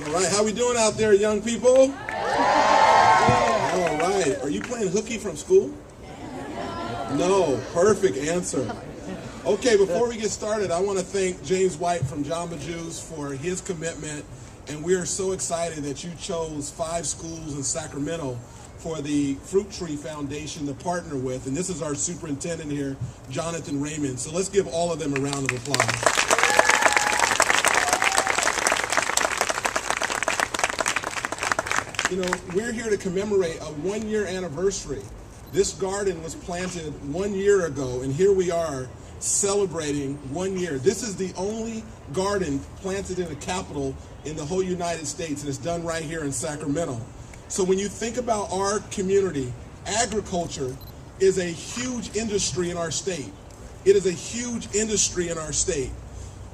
All right, how we doing out there, young people? All right, are you playing hooky from school? No, perfect answer. Okay, before we get started, I want to thank James White from Jamba Juice for his commitment, and we are so excited that you chose 5 schools in Sacramento for the Fruit Tree Foundation to partner with, and this is our superintendent here, Jonathan Raymond. So let's give all of them a round of applause. You know, we're here to commemorate a 1-year anniversary. This garden was planted 1 year ago, and here we are celebrating 1 year. This is the only garden planted in a capital in the whole United States, and it's done right here in Sacramento. So when you think about our community, agriculture is a huge industry in our state. It is a huge industry in our state.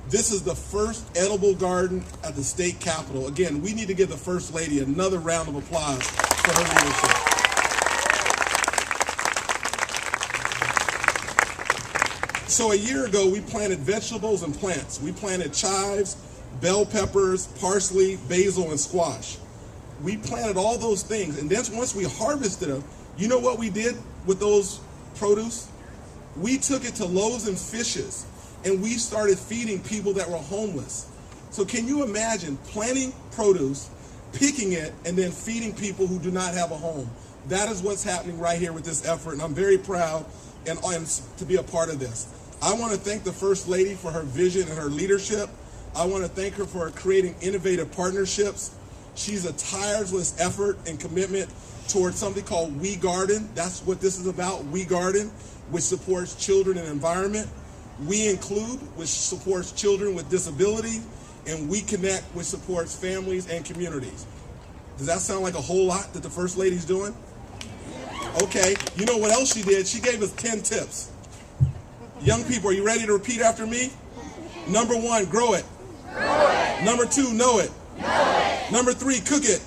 This is the first edible garden at the state capitol. Again, we need to give the First Lady another round of applause for her leadership. So a year ago, we planted vegetables and plants. We planted chives, bell peppers, parsley, basil, and squash. We planted all those things, and then once we harvested them, you know what we did with those produce? We took it to Loaves and Fishes, and we started feeding people that were homeless. So can you imagine planting produce, picking it, and then feeding people who do not have a home? That is what's happening right here with this effort, and I'm very proud and to be a part of this. I want to thank the First Lady for her vision and her leadership. I want to thank her for creating innovative partnerships. She's a tireless effort and commitment towards something called We Garden. That's what this is about, We Garden, which supports children and environment. We Include, which supports children with disabilities, and We Connect, which supports families and communities. Does that sound like a whole lot that the First Lady's doing? Okay, you know what else she did? She gave us 10 tips. Young people, are you ready to repeat after me? Number 1, grow it. Number 2, know it. Number 3, cook it.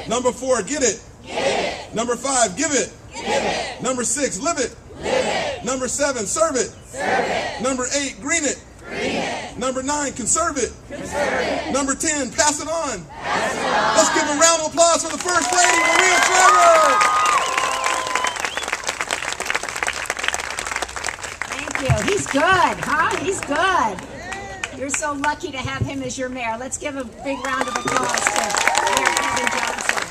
Number 4, get it. Number 5, give it. Number 6, live it. Number 7, serve it. Number 8, green it. Number 9, conserve it. Number 10, pass it on. Let's give a round of applause for the First Lady, Maria Shriver. Thank you. He's good, huh? He's good. You're so lucky to have him as your mayor. Let's give a big round of applause to Mayor Kevin Johnson,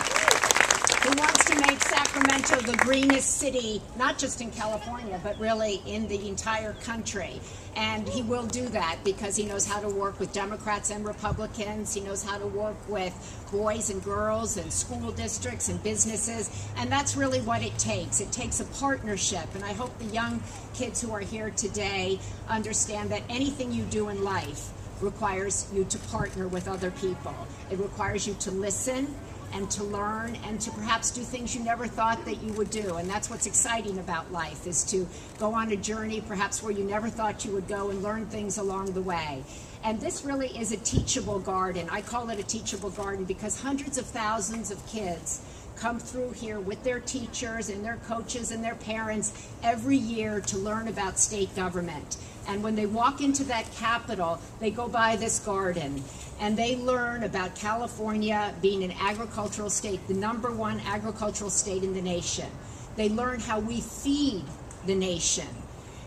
who wants to make Sacramento the greenest city, not just in California, but really in the entire country. And he will do that because he knows how to work with Democrats and Republicans. He knows how to work with boys and girls and school districts and businesses. And that's really what it takes. It takes a partnership. And I hope the young kids who are here today understand that anything you do in life requires you to partner with other people. It requires you to listen and to learn and to perhaps do things you never thought that you would do. And that's what's exciting about life, is to go on a journey perhaps where you never thought you would go and learn things along the way. And this really is a teachable garden. I call it a teachable garden because hundreds of thousands of kids come through here with their teachers and their coaches and their parents every year to learn about state government. And when they walk into that capitol, they go by this garden and they learn about California being an agricultural state, the #1 agricultural state in the nation. They learn how we feed the nation.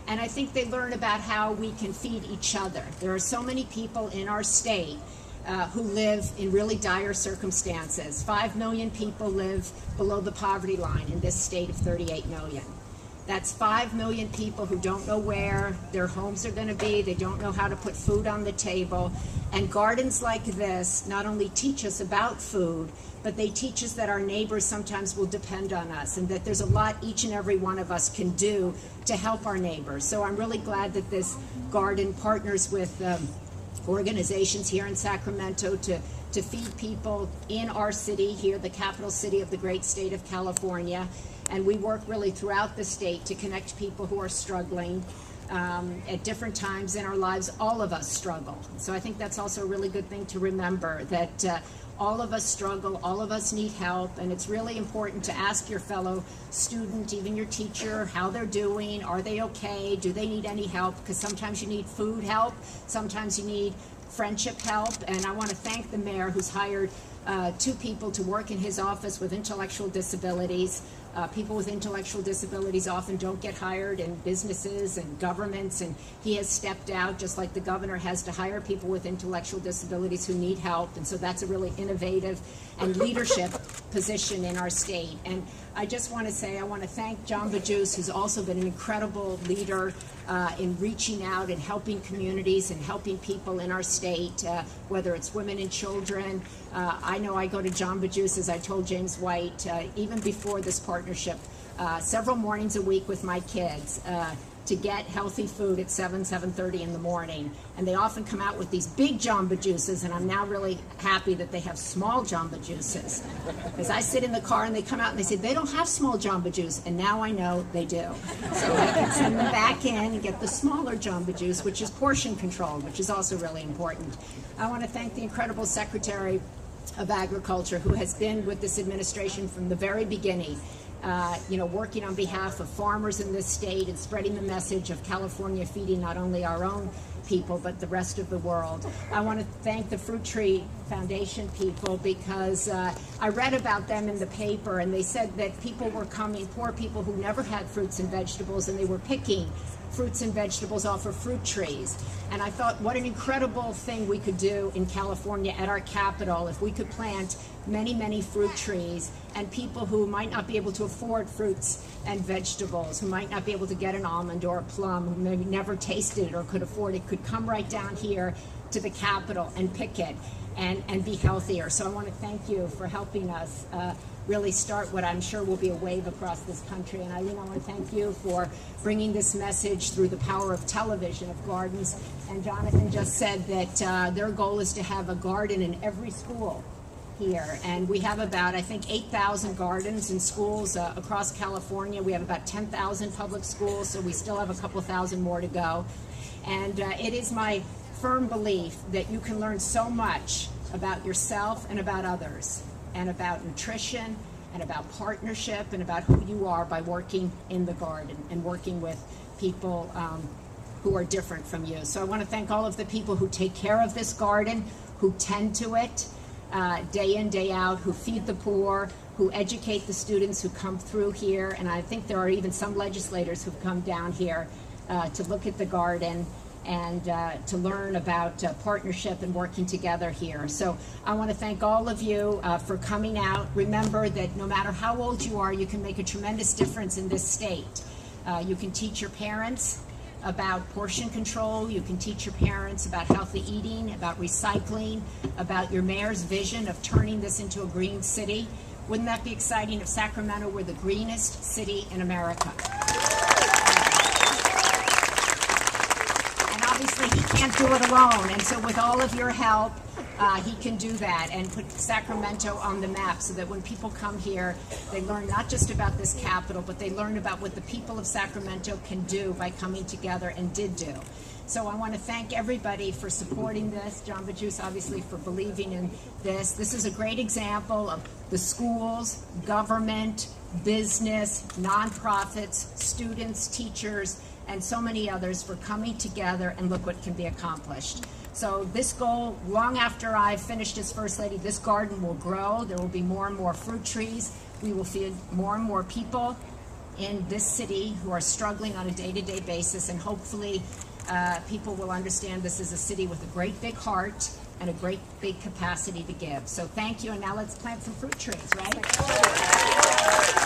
And I think they learn about how we can feed each other. There are so many people in our state who live in really dire circumstances. 5 million people live below the poverty line in this state of 38 million. That's 5 million people who don't know where their homes are going to be. They don't know how to put food on the table. And gardens like this not only teach us about food, but they teach us that our neighbors sometimes will depend on us and that there's a lot each and every one of us can do to help our neighbors. So I'm really glad that this garden partners with organizations here in Sacramento to feed people in our city here, the capital city of the great state of California. And we work really throughout the state to connect people who are struggling. At different times in our lives, all of us struggle. So I think that's also a really good thing to remember, that all of us struggle, all of us need help, and it's really important to ask your fellow student, even your teacher, how they're doing. Are they okay? Do they need any help? Because sometimes you need food help, sometimes you need friendship help, and I want to thank the mayor who's hired 2 people to work in his office with intellectual disabilities. People with intellectual disabilities often don't get hired in businesses and governments, and he has stepped out, just like the governor has, to hire people with intellectual disabilities who need help, and so that's a really innovative and leadership position in our state. And I just want to say I want to thank John Bajus, who's also been an incredible leader in reaching out and helping communities and helping people in our state, whether it's women and children. I know I go to John Bajus, as I told James White, even before this partnership, several mornings a week with my kids to get healthy food at 7:30 in the morning. And they often come out with these big Jamba Juices, and I'm now really happy that they have small Jamba Juices. Because I sit in the car and they come out and they say, they don't have small Jamba Juice, and now I know they do. So I can send them back in and get the smaller Jamba Juice, which is portion controlled, which is also really important. I want to thank the incredible Secretary of Agriculture, who has been with this administration from the very beginning, working on behalf of farmers in this state and spreading the message of California feeding not only our own people, but the rest of the world. I want to thank the Fruit Tree Foundation people, because I read about them in the paper, and they said that people were coming, poor people who never had fruits and vegetables, and they were picking fruits and vegetables off of fruit trees. And I thought, what an incredible thing we could do in California at our capital if we could plant many, many fruit trees, and people who might not be able to afford fruits and vegetables, who might not be able to get an almond or a plum, who maybe never tasted it or could afford it, could come right down here to the Capitol and pick it and be healthier. So I want to thank you for helping us really start what I'm sure will be a wave across this country. And Eileen, I want to thank you for bringing this message through the power of television, of gardens. And Jonathan just said that their goal is to have a garden in every school here. And we have about, I think, 8,000 gardens in schools across California. We have about 10,000 public schools, so we still have a couple thousand more to go. And it is my firm belief that you can learn so much about yourself and about others, and about nutrition, and about partnership, and about who you are by working in the garden and working with people who are different from you. So I want to thank all of the people who take care of this garden, who tend to it day in, day out, who feed the poor, who educate the students who come through here. And I think there are even some legislators who've come down here to look at the garden and to learn about partnership and working together here. So I want to thank all of you for coming out. Remember that no matter how old you are, you can make a tremendous difference in this state. You can teach your parents about portion control. You can teach your parents about healthy eating, about recycling, about your mayor's vision of turning this into a green city. Wouldn't that be exciting if Sacramento were the greenest city in America? Obviously, he can't do it alone, and so with all of your help, he can do that and put Sacramento on the map, so that when people come here, they learn not just about this capital, but they learn about what the people of Sacramento can do by coming together, and did do. So I want to thank everybody for supporting this. John Bajus, obviously, for believing in this. This is a great example of the schools, government, business, nonprofits, students, teachers, and so many others for coming together, and look what can be accomplished. So this goal, long after I've finished as First Lady, this garden will grow. There will be more and more fruit trees. We will feed more and more people in this city who are struggling on a day-to-day basis, and hopefully people will understand this is a city with a great big heart and a great big capacity to give. So thank you, and now let's plant some fruit trees, right?